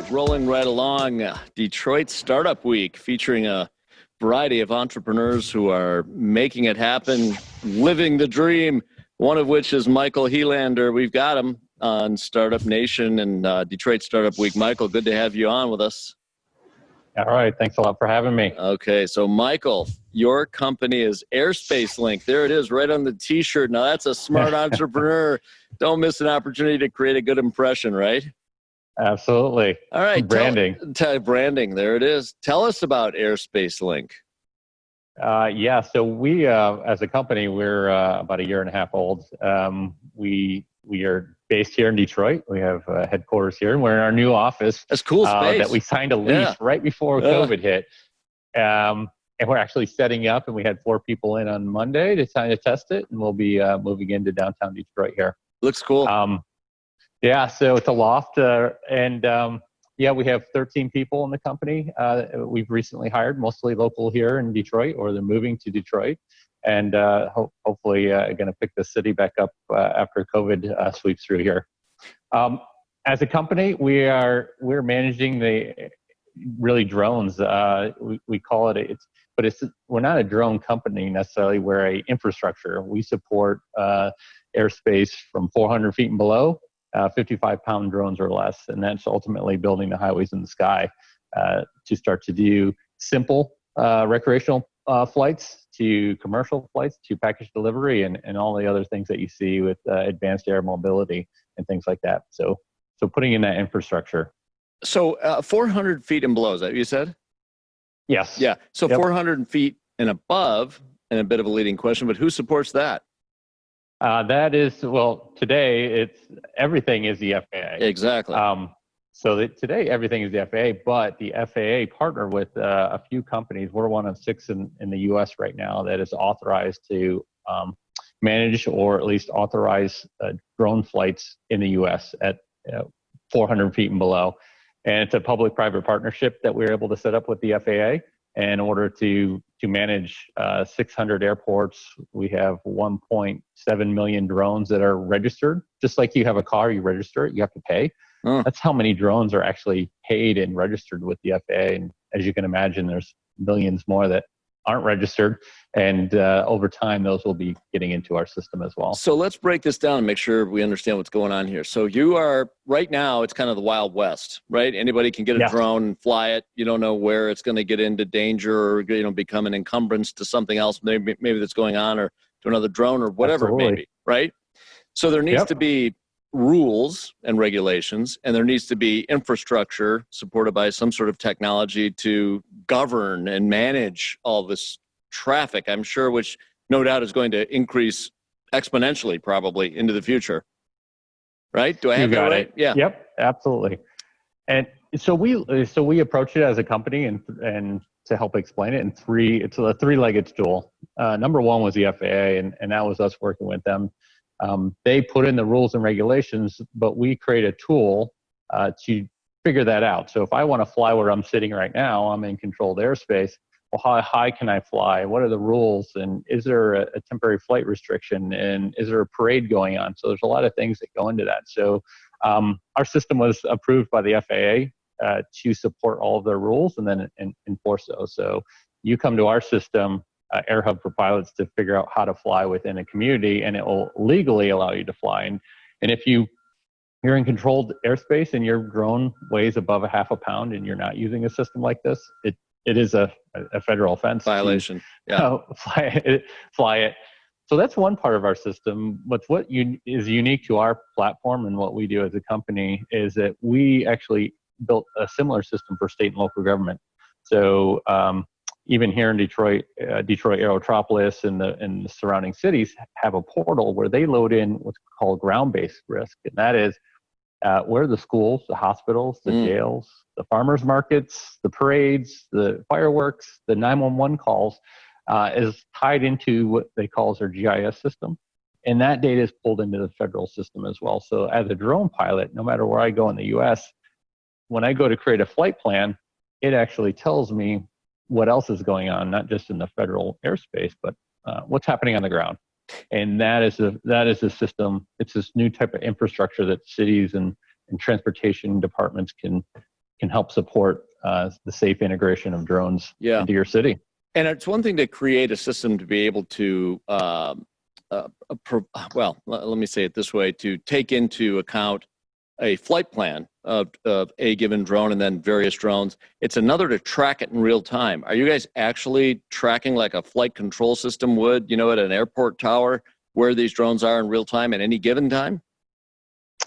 rolling right along. Detroit Startup Week, featuring a variety of entrepreneurs who are making it happen, living the dream, one of which is Michael Healander. We've got him on StartupNation and Detroit Startup Week. Michael, good to have you on with us. All right. Thanks a lot for having me. Okay. So, Michael, your company is Airspace Link. There it is right on the T-shirt. Now, that's a smart entrepreneur. Don't miss an opportunity to create a good impression, right? Absolutely. All right. Branding. Branding. There it is. Tell us about Airspace Link. Yeah. So we, as a company, we're about a year and a half old. We are based here in Detroit. We have headquarters here, and we're in our new office. That's cool space. That we signed a lease right before COVID hit. And we're actually setting up, and we had 4 people in on Monday to test it, and we'll be moving into downtown Detroit here. Looks cool. Yeah, so it's a loft, yeah, we have 13 people in the company. We've recently hired, mostly local here in Detroit, or they're moving to Detroit, and hopefully going to pick the city back up after COVID sweeps through here. As a company, we're managing the drones. We call it we're not a drone company necessarily. We're a infrastructure. We support airspace from 400 feet and below, 55-pound drones or less, and that's ultimately building the highways in the sky to start to do simple recreational flights to commercial flights to package delivery and all the other things that you see with advanced air mobility and things like that. So putting in that infrastructure. So 400 feet and below, is that what you said? Yes. Yeah. So 400 feet and above, and a bit of a leading question, but who supports that? That is, well, today everything is the FAA. Exactly. Today everything is the FAA, but the FAA partnered with a few companies. We're one of 6 in the U.S. right now that is authorized to manage or at least authorize drone flights in the U.S. at 400 feet and below. And it's a public-private partnership that we're able to set up with the FAA in order to manage 600 airports. We have 1.7 million drones that are registered. Just like you have a car, you register it, you have to pay. That's how many drones are actually paid and registered with the FAA. And as you can imagine, there's millions more that aren't registered. And over time, those will be getting into our system as well. So let's break this down and make sure we understand what's going on here. So you are, right now, it's kind of the Wild West, right? Anybody can get a drone and fly it. You don't know where it's going to get into danger or become an encumbrance to something else maybe that's going on, or to another drone or whatever it may be, right? So there needs to be rules and regulations, and there needs to be infrastructure supported by some sort of technology to govern and manage all this traffic, I'm sure, which no doubt is going to increase exponentially probably into the future. Right? Do I have that right? Yeah. Yep, absolutely. And so we approach it as a company and to help explain it it's a 3-legged stool. Number 1 was the FAA, and that was us working with them. They put in the rules and regulations, but we create a tool to figure that out. So if I want to fly where I'm sitting right now, I'm in controlled airspace. Well, how high can I fly? What are the rules? And is there a temporary flight restriction? And is there a parade going on? So there's a lot of things that go into that. So our system was approved by the FAA to support all of their rules and then enforce those. So you come to our system, AirHub for pilots, to figure out how to fly within a community, and it will legally allow you to fly. And if you're in controlled airspace and your drone weighs above a half a pound and you're not using a system like this, it is a federal offense. Violation. Fly it. So that's one part of our system. But what is unique to our platform and what we do as a company is that we actually built a similar system for state and local government. So even here in Detroit, Detroit Aerotropolis and the surrounding cities have a portal where they load in what's called ground-based risk. And that is where the schools, the hospitals, the jails, the farmers markets, the parades, the fireworks, the 911 calls is tied into what they call their GIS system. And that data is pulled into the federal system as well. So as a drone pilot, no matter where I go in the US, when I go to create a flight plan, it actually tells me what else is going on, not just in the federal airspace, but what's happening on the ground. And that is a system. It's this new type of infrastructure that cities and transportation departments can can help support the safe integration of drones into your city. And it's one thing to create a system to be able to, well, let me say it this way, to take into account a flight plan of a given drone and then various drones. It's another to track it in real time. Are you guys actually tracking like a flight control system would, at an airport tower, where these drones are in real time at any given time?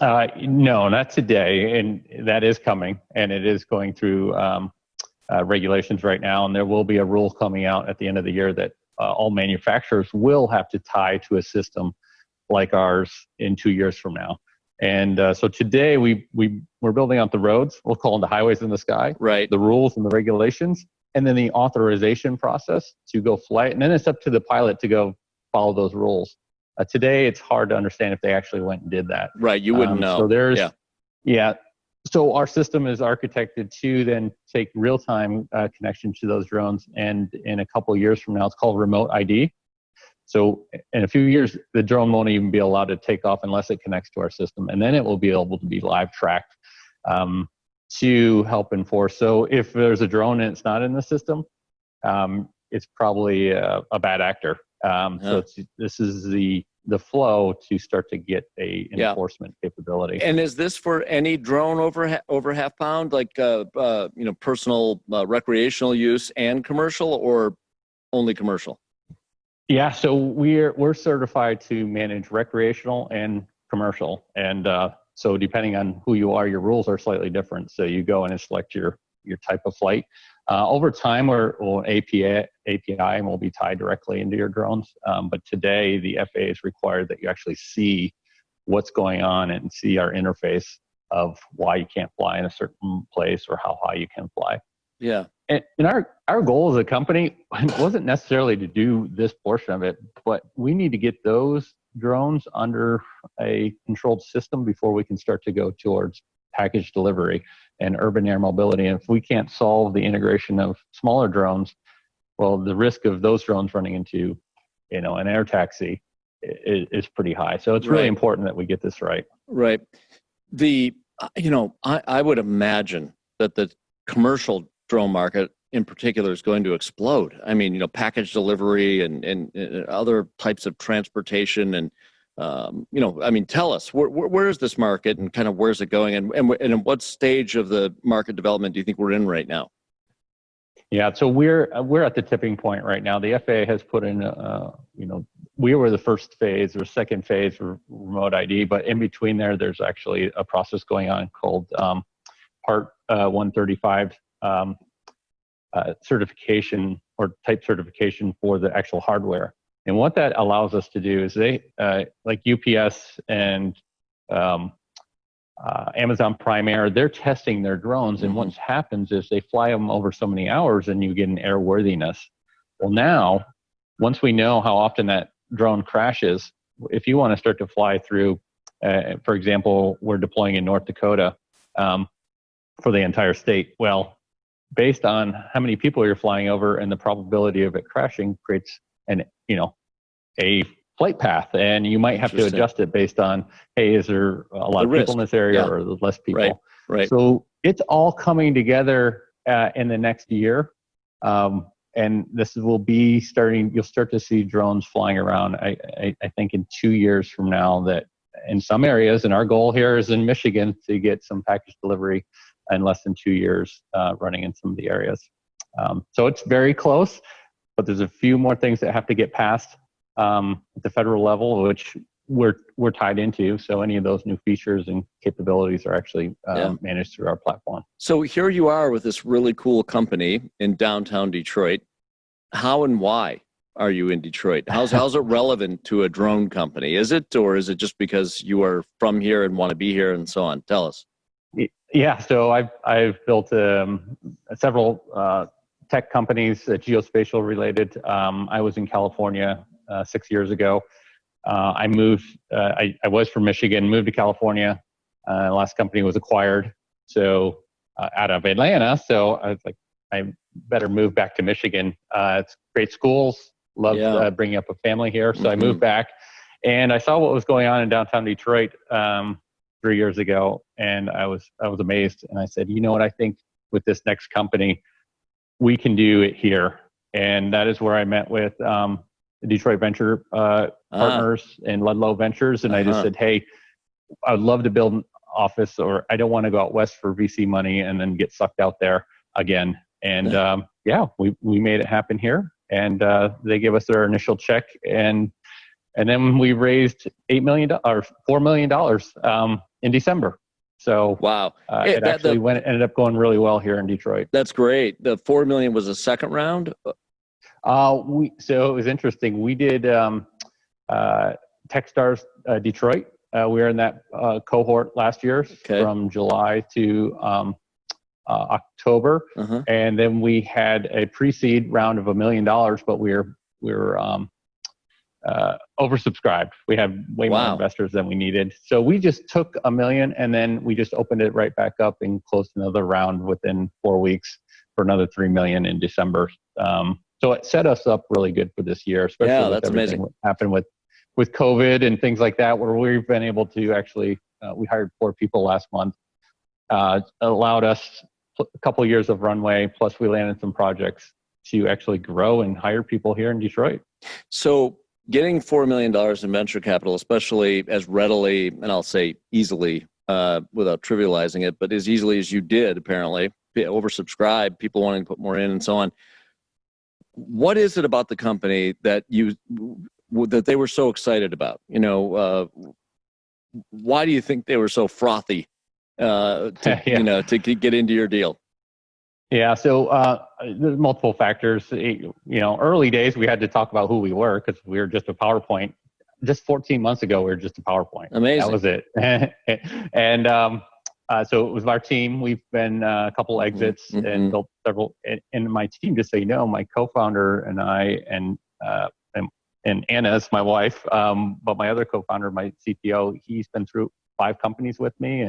No, not today. And that is coming, and it is going through regulations right now. And there will be a rule coming out at the end of the year that all manufacturers will have to tie to a system like ours in 2 years from now. And so today we're building out the roads. We'll call them the highways in the sky, right? The rules and the regulations, and then the authorization process to go flight. And then it's up to the pilot to go follow those rules. Today, it's hard to understand if they actually went and did that. Right, you wouldn't know. So So our system is architected to then take real-time connection to those drones. And in a couple of years from now, it's called remote ID. So in a few years, the drone won't even be allowed to take off unless it connects to our system. And then it will be able to be live tracked to help enforce. So if there's a drone and it's not in the system, it's probably a bad actor. So this is the flow to start to get a enforcement capability. And is this for any drone over half pound, like personal recreational use and commercial, or only commercial? Yeah, so we're certified to manage recreational and commercial, and so depending on who you are, your rules are slightly different. So you go and select your type of flight. Over time, API will be tied directly into your drones. But today, the FAA is required that you actually see what's going on and see our interface of why you can't fly in a certain place or how high you can fly. Yeah. And our goal as a company wasn't necessarily to do this portion of it, but we need to get those drones under a controlled system before we can start to go towards package delivery and urban air mobility. And if we can't solve the integration of smaller drones, well, the risk of those drones running into, an air taxi is pretty high. So it's really important that we get this right. Right. I would imagine that the commercial drone market in particular is going to explode. I mean, package delivery and other types of transportation and, tell us, where is this market and kind of where's it going, and at what stage of the market development do you think we're in right now? Yeah, so we're at the tipping point right now. The FAA has put in, we were the first phase or second phase for remote ID, but in between there's actually a process going on called Part 135 certification or type certification for the actual hardware. And what that allows us to do is they, like UPS and Amazon Prime Air, they're testing their drones. And what happens is they fly them over so many hours and you get an airworthiness. Well, now, once we know how often that drone crashes, if you want to start to fly through, for example, we're deploying in North Dakota for the entire state. Well, based on how many people you're flying over and the probability of it crashing creates a flight path, and you might have to adjust it based on, hey, is there a lot of people in this area or less people? Right. So it's all coming together in the next year, and this will be starting. You'll start to see drones flying around. I think in 2 years from now, that in some areas, and our goal here is in Michigan to get some package delivery in less than 2 years running in some of the areas. So it's very close, but there's a few more things that have to get passed at the federal level, which we're tied into. So any of those new features and capabilities are actually managed through our platform. So here you are with this really cool company in downtown Detroit. How and why are you in Detroit? How's it relevant to a drone company? Is it, or is it just because you are from here and want to be here and so on? Tell us. Yeah, so I've built several tech companies, geospatial related. I was in California 6 years ago. I moved. I was from Michigan, moved to California. The last company was acquired, so out of Atlanta. So I was like, I better move back to Michigan. It's great schools. Loved bringing up a family here. So I moved back, and I saw what was going on in downtown Detroit. 3 years ago, and I was amazed. And I said, you know what? I think with this next company, we can do it here. And that is where I met with the Detroit Venture partners and Ludlow Ventures. And I just said, hey, I would love to build an office, or I don't want to go out west for VC money and then get sucked out there again. And we made it happen here. And they gave us their initial check, and then we raised $4 million in December. So wow, it ended up going really well here in Detroit. That's great. The $4 million was a second round. So it was interesting. We did TechStars Detroit. We were in that cohort last year from July to October, and then we had a pre-seed round of $1 million, but we were oversubscribed. We had way more investors than we needed, so we just took $1 million and then we just opened it right back up and closed another round within 4 weeks for another $3 million in December. So it set us up really good for this year, especially with everything that happened with COVID and things like that, where we've been able to actually we hired 4 people last month. Allowed us a couple of years of runway, plus we landed some projects to actually grow and hire people here in Detroit. So getting $4 million in venture capital, especially as readily, and I'll say easily, without trivializing it, but as easily as you did, apparently, oversubscribed, people wanting to put more in and so on. What is it about the company that they were so excited about? Why do you think they were so frothy to get into your deal? Yeah, so there's multiple factors. Early days we had to talk about who we were because we were just a PowerPoint. Just 14 months ago, we were just a PowerPoint. Amazing. That was it. And so it was our team. We've been a couple exits and built several. And my team, just so you know, my co-founder and I, and Anna is my wife, but my other co-founder, my CTO, he's been through 5 companies with me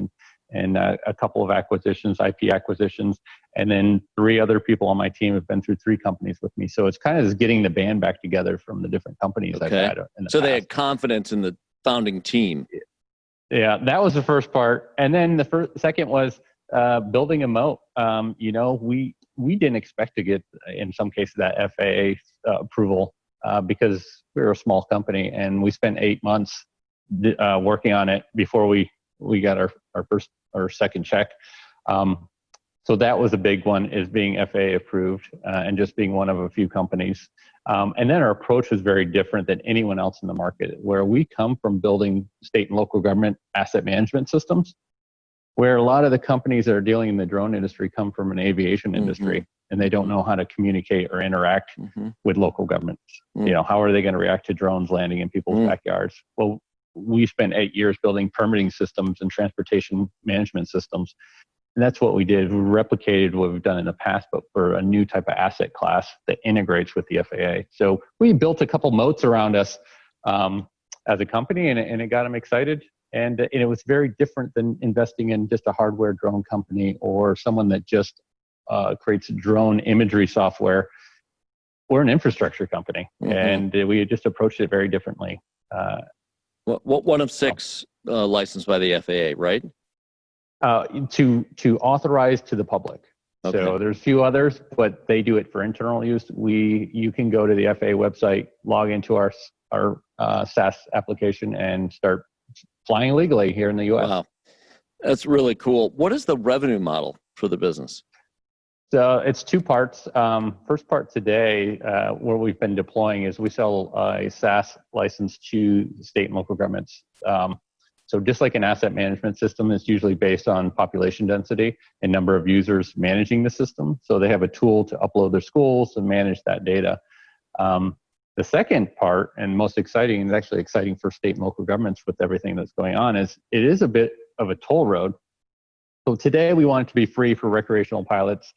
and a couple of acquisitions, IP acquisitions, and then 3 other people on my team have been through 3 companies with me. So it's kind of just getting the band back together from the different companies I've had in the past. They had confidence in the founding team. Yeah, that was the first part. And then the second was building a moat. We didn't expect to get, in some cases, that FAA approval because we were a small company, and we spent 8 months working on it before we got our second check. So that was a big one, is being FAA approved and just being one of a few companies. And then our approach was very different than anyone else in the market, where we come from building state and local government asset management systems, where a lot of the companies that are dealing in the drone industry come from an aviation industry, and they don't know how to communicate or interact with local governments. How are they going to react to drones landing in people's backyards? Well, we spent 8 years building permitting systems and transportation management systems. And that's what we did. We replicated what we've done in the past, but for a new type of asset class that integrates with the FAA. So we built a couple moats around us as a company, and it got them excited. And it was very different than investing in just a hardware drone company or someone that just creates drone imagery software. We're an infrastructure company, and we just approached it very differently. One of 6 licensed by the FAA, right? To authorize to the public. Okay. So there's a few others, but they do it for internal use. You can go to the FAA website, log into our SaaS application, and start flying legally here in the U.S. Wow, that's really cool. What is the revenue model for the business? So it's 2 parts. First part today, where we've been deploying, is we sell a SaaS license to state and local governments. So just like an asset management system, it's usually based on population density and number of users managing the system. So they have a tool to upload their schools and manage that data. The second part, and most exciting, and actually exciting for state and local governments with everything that's going on, is it is a bit of a toll road. So today we want it to be free for recreational pilots,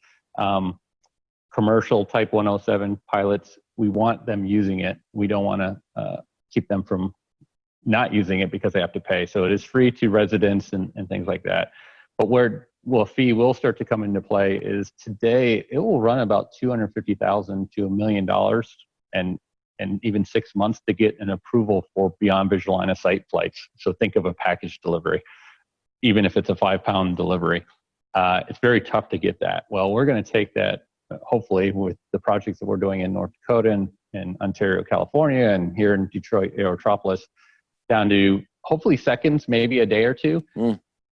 commercial type 107 pilots. We want them using it. We don't want to keep them from not using it because they have to pay. So it is free to residents and things like that. But where a fee will start to come into play is today it will run about $250,000 to $1 million and even 6 months to get an approval for beyond visual line of sight flights. So think of a package delivery. even if it's a 5-pound delivery. It's very tough to get that. Well, we're going to take that, hopefully, with the projects that we're doing in North Dakota and Ontario, California, and here in Detroit, Aerotropolis, down to hopefully seconds, maybe a day or two,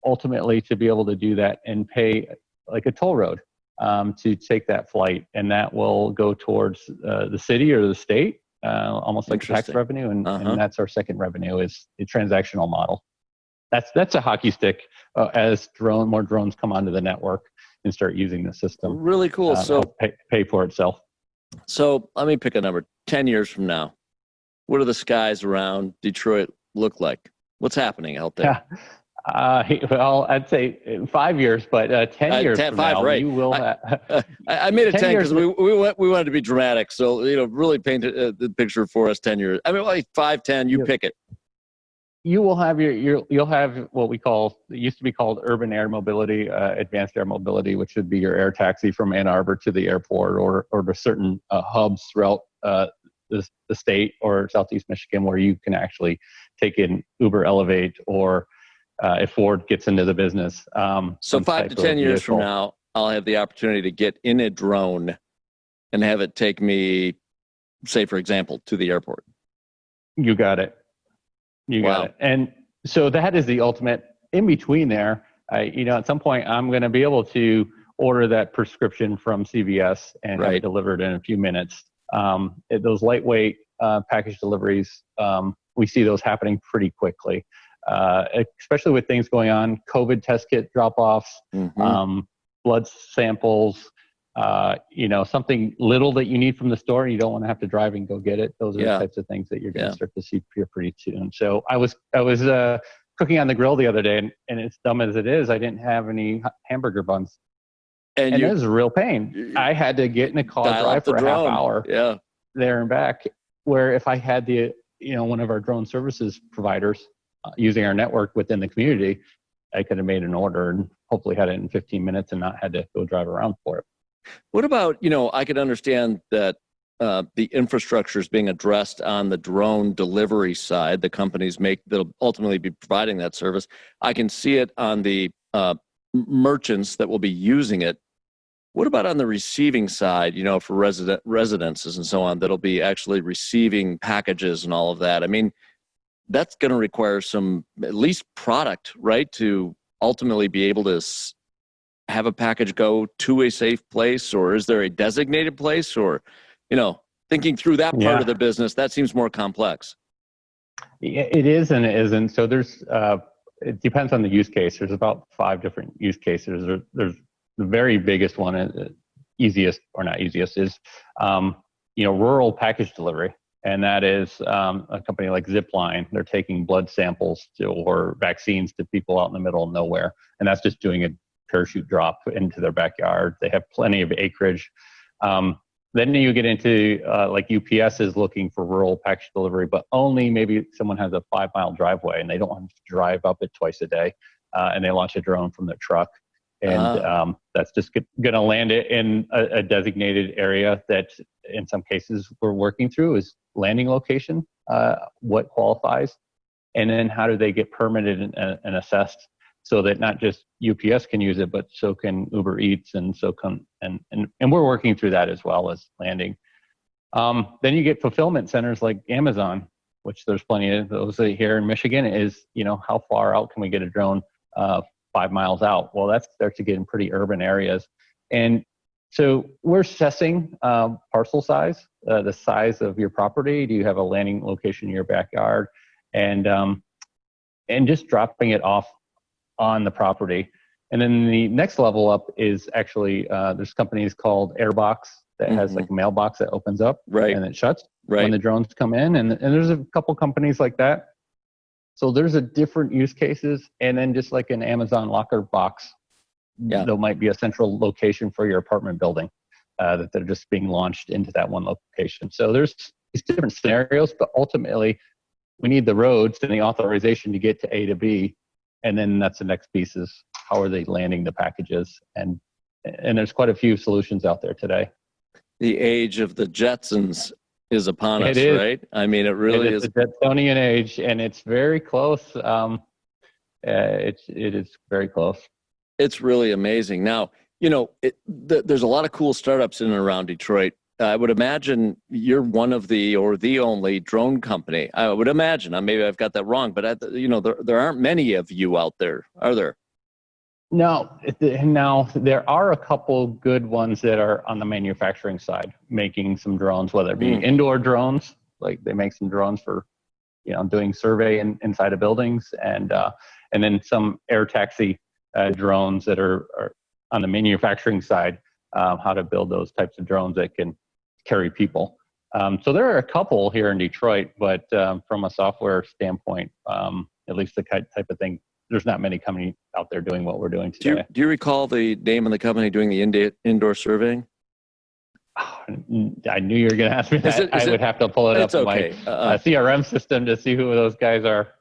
ultimately to be able to do that and pay like a toll road to take that flight. And that will go towards the city or the state, almost like tax revenue. And that's our second revenue, is the transactional model. That's a hockey stick as more drones come onto the network and start using the system. Really cool. So pay for itself. So let me pick a number. 10 years from now, what do the skies around Detroit look like? What's happening out there? Well, I'd say 5 years, but 10 years from now, right. you will have... I made it 10 because we wanted to be dramatic. So, really paint the picture for us 10 years. I mean, like 5, 10, you pick it. You will have you'll have what we call, it used to be called urban air mobility, advanced air mobility, which would be your air taxi from Ann Arbor to the airport or to certain hubs throughout the state or Southeast Michigan, where you can actually take in Uber Elevate, or if Ford gets into the business. So 5 to 10 years from now, I'll have the opportunity to get in a drone and have it take me, say, for example, to the airport. You got it. You got it. And so that is the ultimate. In between there, at some point, I'm going to be able to order that prescription from CVS and have it delivered in a few minutes. Those lightweight package deliveries, we see those happening pretty quickly, especially with things going on, COVID test kit drop-offs, blood samples, something little that you need from the store and you don't want to have to drive and go get it. Those are the types of things that you're going to start to see here pretty soon. So I was cooking on the grill the other day, and as dumb as it is, I didn't have any hamburger buns. And it was a real pain. I had to get in a car, drive for a half hour there and back, where if I had one of our drone services providers using our network within the community, I could have made an order and hopefully had it in 15 minutes and not had to go drive around for it. What about, I could understand that the infrastructure is being addressed on the drone delivery side. The companies that'll ultimately be providing that service. I can see it on the merchants that will be using it. What about on the receiving side, for residences and so on, that'll be actually receiving packages and all of that? I mean, that's going to require some, at least product, right, to ultimately be able to have a package go to a safe place, or is there a designated place, or, thinking through that part of the business, that seems more complex. It is and it isn't. So it depends on the use case. There's about 5 different use cases. There's the very biggest one, easiest or not easiest, is rural package delivery, and that is a company like Zipline. They're taking blood samples or vaccines to people out in the middle of nowhere, and that's just doing a parachute drop into their backyard. They have plenty of acreage. Then you get into like UPS is looking for rural package delivery, but only maybe someone has a 5-mile driveway and they don't want to drive up it twice a day, and they launch a drone from their truck. And that's just going to land it in a designated area that in some cases we're working through is landing location, what qualifies, and then how do they get permitted and assessed so that not just UPS can use it, but so can Uber Eats and we're working through that as well as landing. Then you get fulfillment centers like Amazon, which there's plenty of those here in Michigan. Is, how far out can we get a drone 5 miles out? Well, that starts to get in pretty urban areas. And so we're assessing parcel size, the size of your property. Do you have a landing location in your backyard? And just dropping it off on the property. And then the next level up is actually, there's companies called Airbox that has like a mailbox that opens up and it shuts when the drones come in. And there's a couple companies like that. So there's a different use cases, and then just like an Amazon locker box, there might be a central location for your apartment building that they're just being launched into that one location. So there's these different scenarios, but ultimately we need the roads and the authorization to get to A to B, and then that's the next piece is how are they landing the packages, and there's quite a few solutions out there today. The age of the Jetsons is upon us, right? I mean, it really is the Jetsonian age, and it's very close. it is very close. It's really amazing. Now, there's a lot of cool startups in and around Detroit. I would imagine you're one of the only drone company. I would imagine. Maybe I've got that wrong, but there aren't many of you out there, are there? No. Now there are a couple good ones that are on the manufacturing side, making some drones, whether it be indoor drones, like they make some drones for, doing survey inside of buildings, and then some air taxi drones that are on the manufacturing side, how to build those types of drones that can carry people. So there are a couple here in Detroit, but from a software standpoint, at least the type of thing, there's not many companies out there doing what we're doing today. Do you recall the name of the company doing the indoor surving? I knew you were going to ask me that. I would have to pull it up in my CRM system to see who those guys are.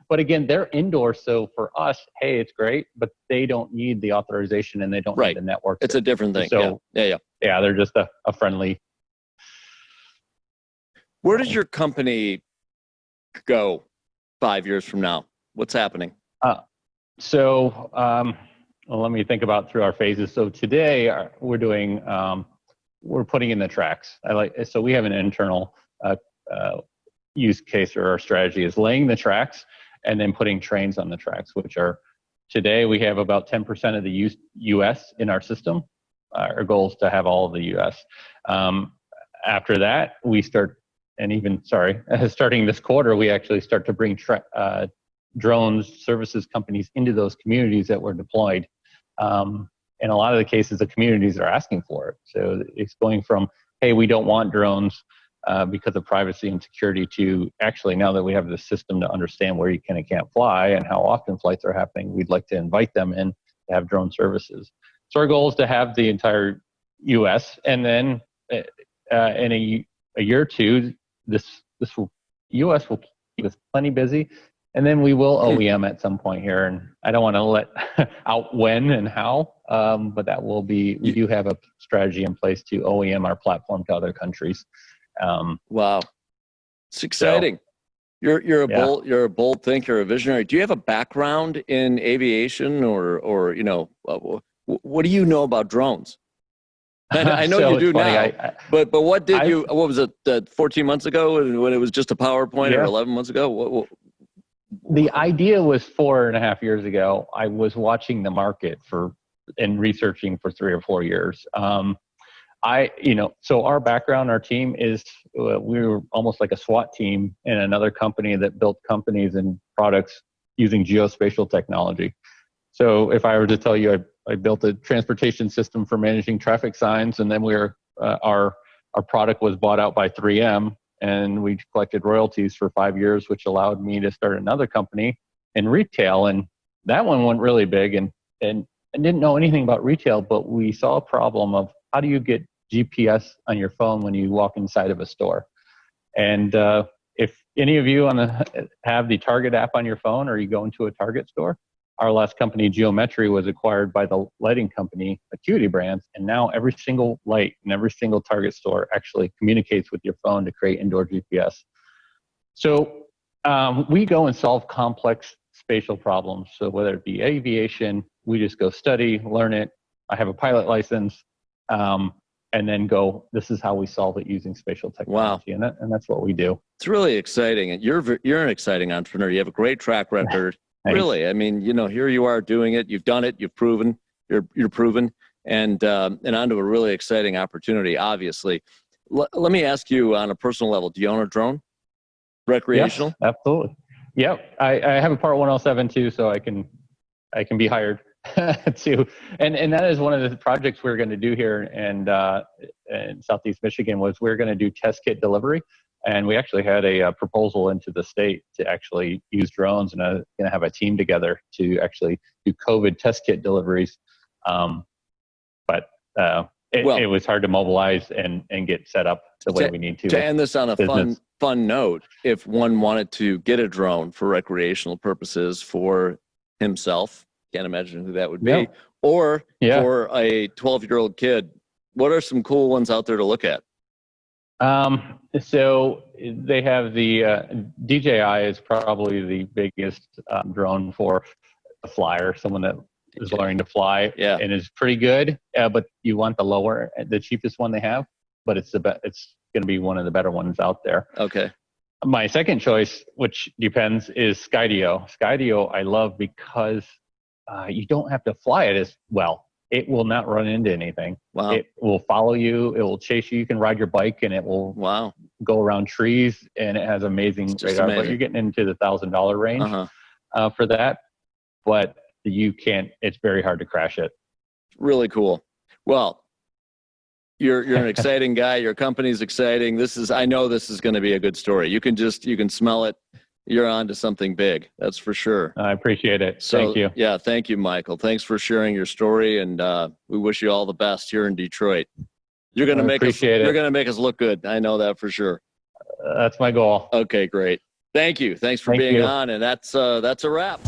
But again, they're indoor, so for us, hey, it's great, but they don't need the authorization and they don't need the network. It's a different thing. So, yeah, they're just a friendly. Where does your company go 5 years from now? What's happening? Let me think about through our phases. So today we're doing, we're putting in the tracks. So we have an internal use case, or our strategy is laying the tracks and then putting trains on the tracks, which are, today we have about 10% of the US in our system. Our goal is to have all of the US. After that, we start, starting this quarter, we actually start to bring drones, services companies into those communities that were deployed. In a lot of the cases, the communities are asking for it. So it's going from, hey, we don't want drones because of privacy and security, to actually, now that we have the system to understand where you can and can't fly and how often flights are happening, we'd like to invite them in to have drone services. So our goal is to have the entire US, and then in a year or two, US will keep us plenty busy. And then we will OEM at some point here, and I don't want to let out when and how, but that will be, we do have a strategy in place to OEM our platform to other countries. Wow. It's exciting. So, you're a bold thinker, a visionary. Do you have a background in aviation, or what do you know about drones? I know you do now, but what was it 14 months ago when it was just a PowerPoint, or 11 months ago? The idea was 4.5 years ago. I was watching the market and researching for 3 or 4 years. So our background, our team is, we were almost like a SWAT team in another company that built companies and products using geospatial technology. So if I were to tell you, I built a transportation system for managing traffic signs, and then our product was bought out by 3M, and we collected royalties for 5 years, which allowed me to start another company in retail. And that one went really big, and I didn't know anything about retail, but we saw a problem of, how do you get GPS on your phone when you walk inside of a store? And if any of you have the Target app on your phone, or you go into a Target store, our last company, Geometry, was acquired by the lighting company, Acuity Brands, and now every single light in every single Target store actually communicates with your phone to create indoor GPS. So we go and solve complex spatial problems. So whether it be aviation, we just go study, learn it. I have a pilot license, and then go, this is how we solve it using spatial technology. Wow. And that's what we do. It's really exciting. And you're an exciting entrepreneur. You have a great track record. Really, I mean, here you are doing it. You've done it. You've proven. You're proven, and onto a really exciting opportunity. Obviously, let me ask you on a personal level: do you own a drone? Recreational? Yes, absolutely. Yep, I have a Part 107 too, so I can be hired too. And that is one of the projects we're going to do here in Southeast Michigan. We're going to do test kit delivery. And we actually had a proposal into the state to actually use drones, and going to have a team together to actually do COVID test kit deliveries. But it was hard to mobilize and get set up the way we need to. To end this on a fun note, if one wanted to get a drone for recreational purposes for himself, can't imagine who that would be, or for a 12-year-old kid, what are some cool ones out there to look at? So they have the DJI is probably the biggest drone for a flyer, someone that is learning to fly and is pretty good. But you want the cheapest one they have, but it's it's going to be one of the better ones out there. Okay. My second choice, which depends, is Skydio. Skydio I love because you don't have to fly it as well. It will not run into anything. Wow. It will follow you. It will chase you. You can ride your bike and it will go around trees, and it has amazing radar. But you're getting into the $1,000 range for that. But you can't, it's very hard to crash it. Really cool. Well, you're an exciting guy. Your company's exciting. I know this is going to be a good story. You can smell it. You're on to something big. That's for sure. I appreciate it. So, thank you. Yeah. Thank you, Michael. Thanks for sharing your story. And we wish you all the best here in Detroit. You're going to make us look good. I know that for sure. That's my goal. Okay, great. Thank you. Thanks for being on. And that's a wrap.